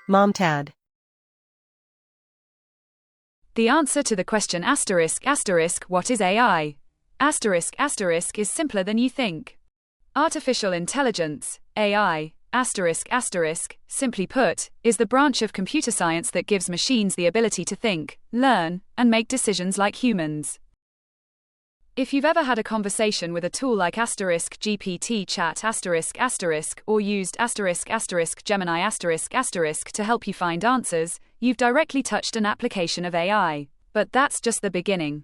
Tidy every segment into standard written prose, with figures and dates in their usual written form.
Momtad. The answer to the question what is AI? Is simpler than you think. Artificial intelligence, AI, simply put, is the branch of computer science that gives machines the ability to think, learn, and make decisions like humans. If you've ever had a conversation with a tool like GPT Chat or used Gemini to help you find answers, you've directly touched an application of AI. But that's just the beginning.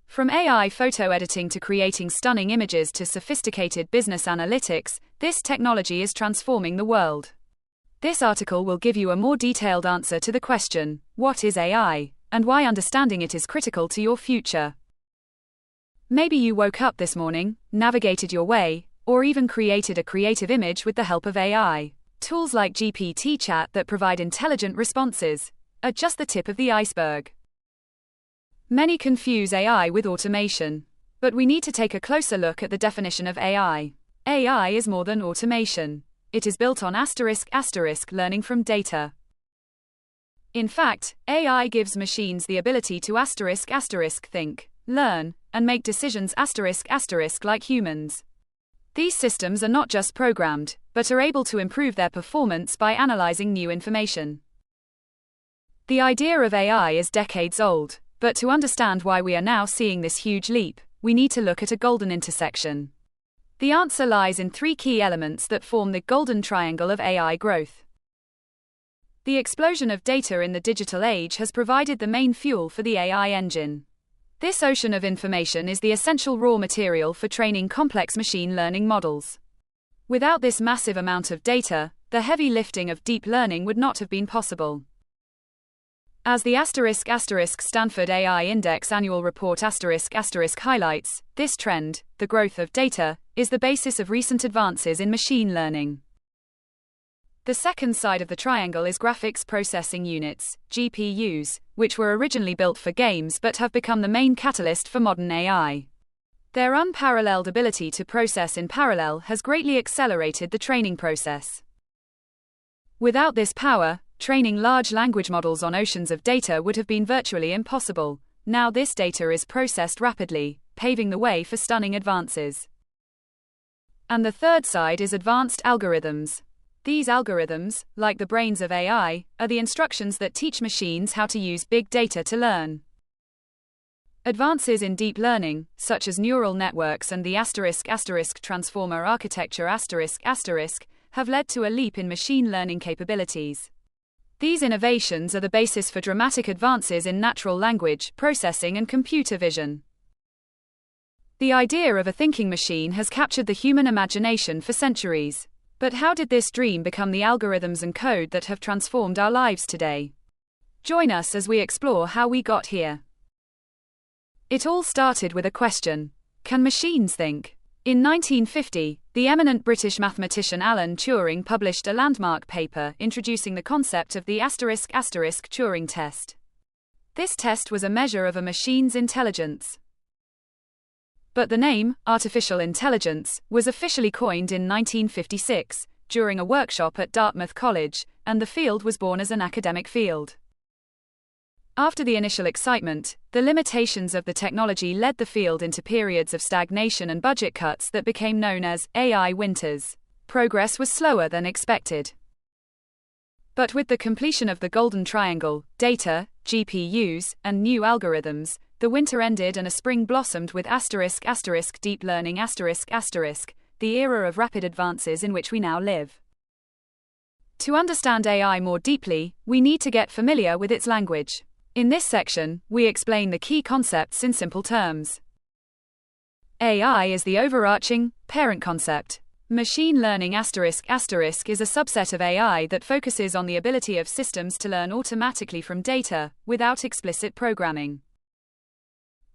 From AI photo editing to creating stunning images to sophisticated business analytics, this technology is transforming the world. This article will give you a more detailed answer to the question, what is AI, and why understanding it is critical to your future. Maybe you woke up this morning, navigated your way, or even created a creative image with the help of AI. Tools like GPT Chat that provide intelligent responses are just the tip of the iceberg. Many confuse AI with automation, but we need to take a closer look at the definition of AI. AI is more than automation. It is built on learning from data. In fact, AI gives machines the ability to think, learn, and make decisions like humans. These systems are not just programmed, but are able to improve their performance by analyzing new information. The idea of AI is decades old, but to understand why we are now seeing this huge leap, we need to look at a golden intersection. The answer lies in three key elements that form the golden triangle of AI growth. The explosion of data in the digital age has provided the main fuel for the AI engine. This ocean of information is the essential raw material for training complex machine learning models. Without this massive amount of data, the heavy lifting of deep learning would not have been possible. As the Stanford AI Index Annual Report highlights, this trend, the growth of data, is the basis of recent advances in machine learning. The second side of the triangle is graphics processing units, GPUs, which were originally built for games but have become the main catalyst for modern AI. Their unparalleled ability to process in parallel has greatly accelerated the training process. Without this power, training large language models on oceans of data would have been virtually impossible. Now this data is processed rapidly, paving the way for stunning advances. And the third side is advanced algorithms. These algorithms, like the brains of AI, are the instructions that teach machines how to use big data to learn. Advances in deep learning, such as neural networks and the transformer architecture have led to a leap in machine learning capabilities. These innovations are the basis for dramatic advances in natural language processing and computer vision. The idea of a thinking machine has captured the human imagination for centuries. But how did this dream become the algorithms and code that have transformed our lives today? Join us as we explore how we got here. It all started with a question: can machines think? In 1950, the eminent British mathematician Alan Turing published a landmark paper introducing the concept of the Turing test. This test was a measure of a machine's intelligence. But the name, artificial intelligence, was officially coined in 1956, during a workshop at Dartmouth College, and the field was born as an academic field. After the initial excitement, the limitations of the technology led the field into periods of stagnation and budget cuts that became known as AI winters. Progress was slower than expected. But with the completion of the Golden Triangle, data, GPUs, and new algorithms, the winter ended and a spring blossomed with deep learning the era of rapid advances in which we now live. To understand AI more deeply, we need to get familiar with its language. In this section, we explain the key concepts in simple terms. AI is the overarching, parent concept. Machine learning is a subset of AI that focuses on the ability of systems to learn automatically from data, without explicit programming.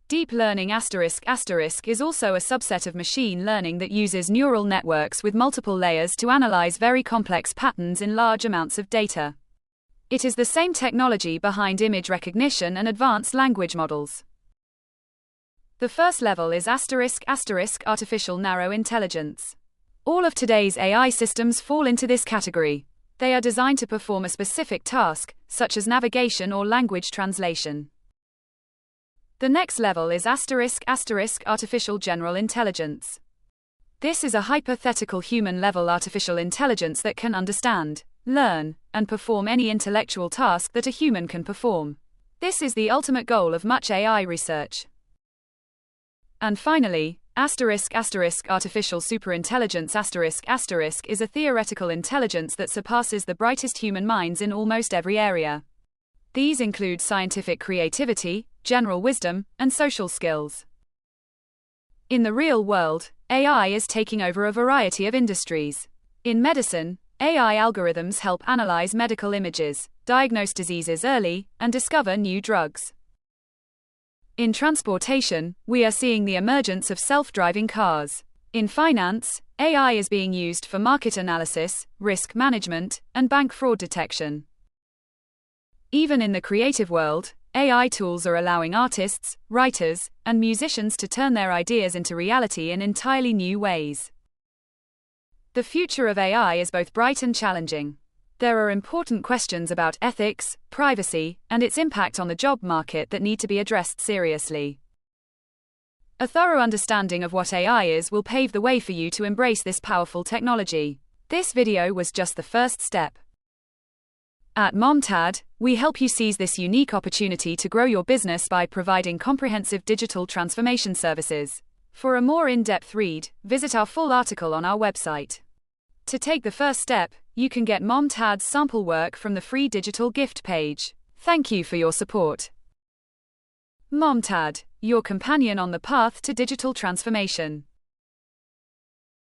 Deep learning is also a subset of machine learning that uses neural networks with multiple layers to analyze very complex patterns in large amounts of data. It is the same technology behind image recognition and advanced language models. The first level is artificial narrow intelligence. All of today's AI systems fall into this category. They are designed to perform a specific task, such as navigation or language translation. The next level is artificial general intelligence. This is a hypothetical human-level artificial intelligence that can understand, learn, and perform any intellectual task that a human can perform. This is the ultimate goal of much AI research. And finally, artificial superintelligence is a theoretical intelligence that surpasses the brightest human minds in almost every area. These include scientific creativity, general wisdom, and social skills. In the real world, AI is taking over a variety of industries. In medicine, AI algorithms help analyze medical images, diagnose diseases early, and discover new drugs. In transportation, we are seeing the emergence of self-driving cars. In finance, AI is being used for market analysis, risk management, and bank fraud detection. Even in the creative world, AI tools are allowing artists, writers, and musicians to turn their ideas into reality in entirely new ways. The future of AI is both bright and challenging. There are important questions about ethics, privacy, and its impact on the job market that need to be addressed seriously. A thorough understanding of what AI is will pave the way for you to embrace this powerful technology. This video was just the first step. At Momtad, we help you seize this unique opportunity to grow your business by providing comprehensive digital transformation services. For a more in-depth read, visit our full article on our website. To take the first step, you can get Momtad's sample work from the free digital gift page. Thank you for your support. Momtad, your companion on the path to digital transformation.